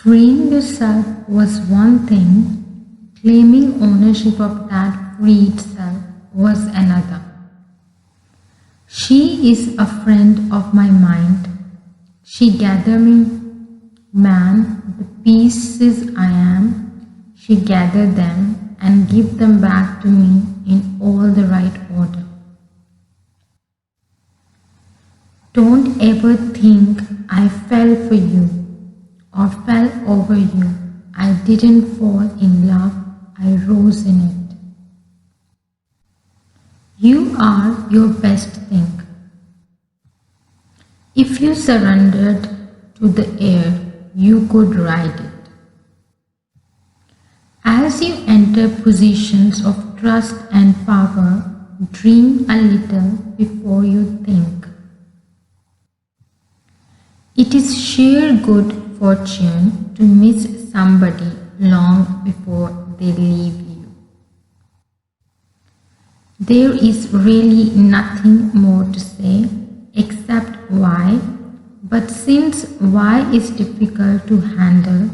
Freeing yourself was one thing, claiming ownership of that freed self was another. She is a friend of my mind. She gathered me, man, the pieces I am. She gathered them and give them back to me in all the right order. Don't ever think I fell for you or fell over you. I didn't fall in love, I rose in it. You are your best thing. If you surrendered to the air, you could ride it. As you enter positions of trust and power, dream a little before you think. It is sheer good fortune to miss somebody long before they leave you. There is really nothing more to say except why, but since why is difficult to handle,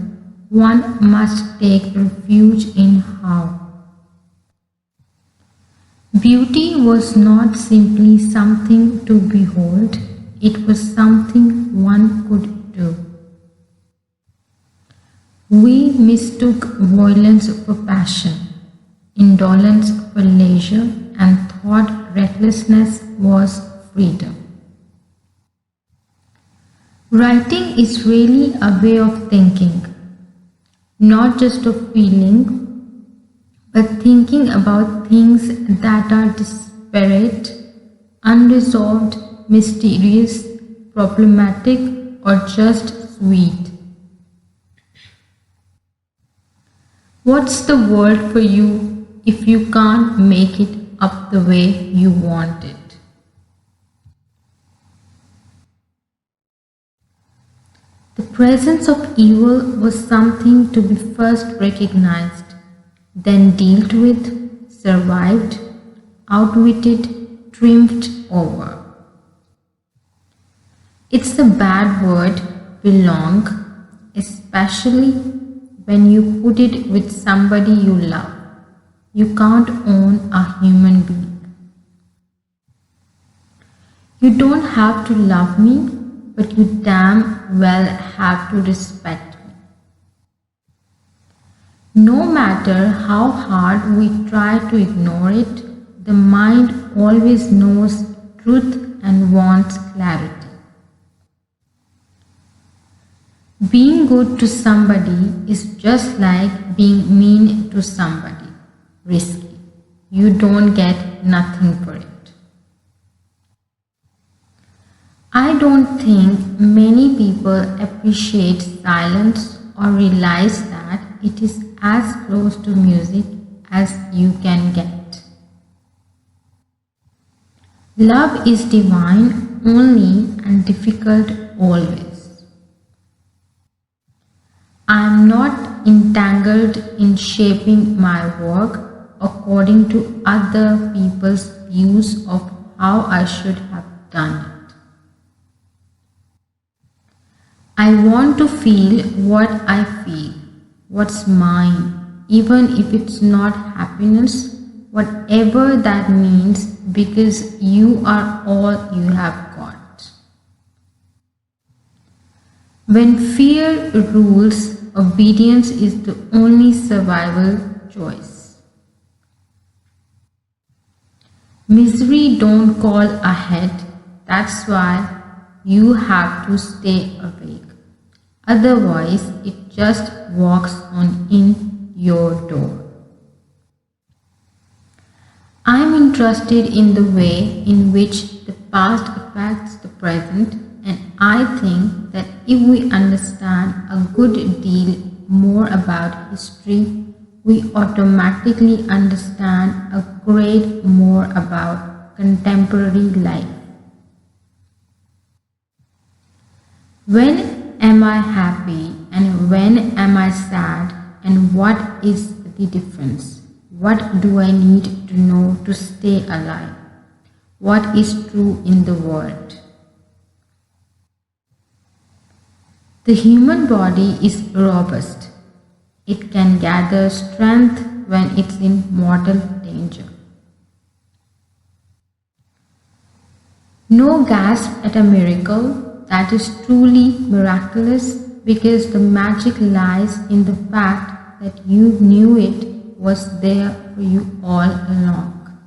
one must take refuge in how. Beauty was not simply something to behold, it was something one could do. We mistook violence for passion, indolence for leisure, and thought recklessness was freedom. Writing is really a way of thinking, not just of feeling, but thinking about things that are disparate, unresolved, mysterious, problematic, or just sweet. What's the world for you if you can't make it up the way you want it? The presence of evil was something to be first recognized, then dealt with, survived, outwitted, triumphed over. It's a bad word, belong, especially when you put it with somebody you love. You can't own a human being. You don't have to love me, but you damn well have to respect me. No matter how hard we try to ignore it, the mind always knows truth and wants clarity. Being good to somebody is just like being mean to somebody. Risky. You don't get nothing for it. I don't think many people appreciate silence or realize that it is as close to music as you can get. Love is divine only and difficult always. I am not entangled in shaping my work according to other people's views of how I should have done it. I want to feel what I feel, what's mine, even if it's not happiness, whatever that means, because you are all you have got. When fear rules, obedience is the only survival choice. Misery don't call ahead, that's why you have to stay awake. Otherwise, it just walks on in your door. I am interested in the way in which the past affects the present, and I think that if we understand a good deal more about history, we automatically understand a great more about contemporary life. When am I happy and when am I sad, and what is the difference? What do I need to know to stay alive? What is true in the world? The human body is robust. It can gather strength when it's in mortal danger. No gasp at a miracle that is truly miraculous, because the magic lies in the fact that you knew it was there for you all along.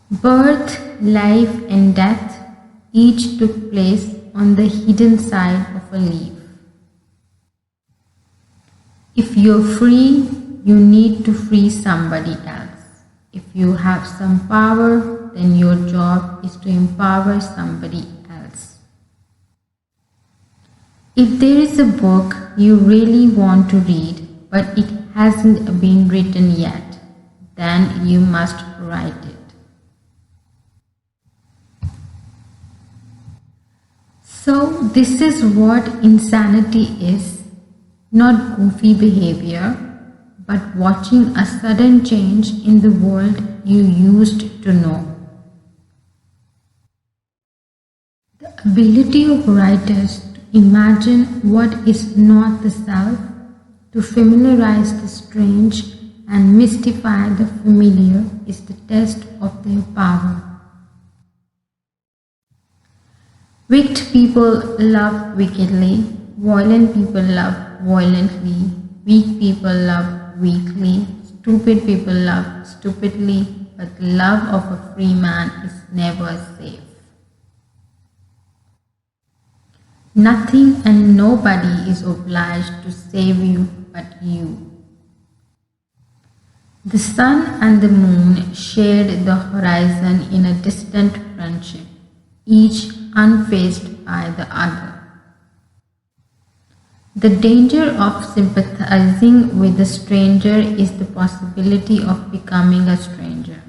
Birth, life and death each took place on the hidden side of a leaf. If you're free, you need to free somebody else. If you have some power, then your job is to empower somebody else. If there is a book you really want to read, but it hasn't been written yet, then you must write it. So this is what insanity is, not goofy behavior, but watching a sudden change in the world you used to know. The ability of writers to imagine what is not the self, to familiarize the strange and mystify the familiar is the test of their power. Wicked people love wickedly, violent people love violently, weak people love weakly, stupid people love stupidly, but the love of a free man is never safe. Nothing and nobody is obliged to save you but you. The sun and the moon shared the horizon in a distant friendship, each unfazed by the other. The danger of sympathizing with a stranger is the possibility of becoming a stranger.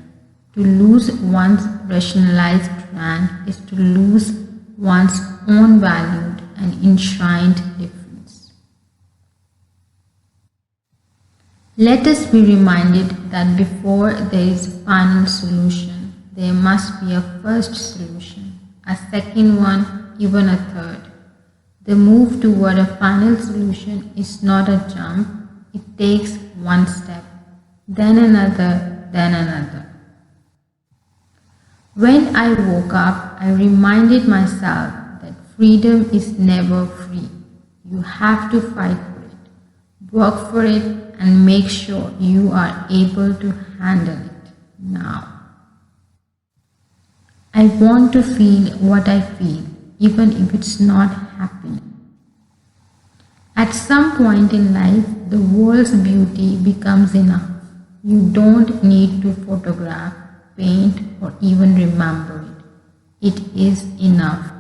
To lose one's rationalized rank is to lose one's own valued and enshrined difference. Let us be reminded that before there is a final solution, there must be a first solution, a second one, even a third. The move toward a final solution is not a jump, it takes one step, then another, then another. When I woke up, I reminded myself that freedom is never free. You have to fight for it, work for it, and make sure you are able to handle it now. I want to feel what I feel, even if it's not happening. At some point in life, the world's beauty becomes enough. You don't need to photograph, paint, or even remember it. It is enough.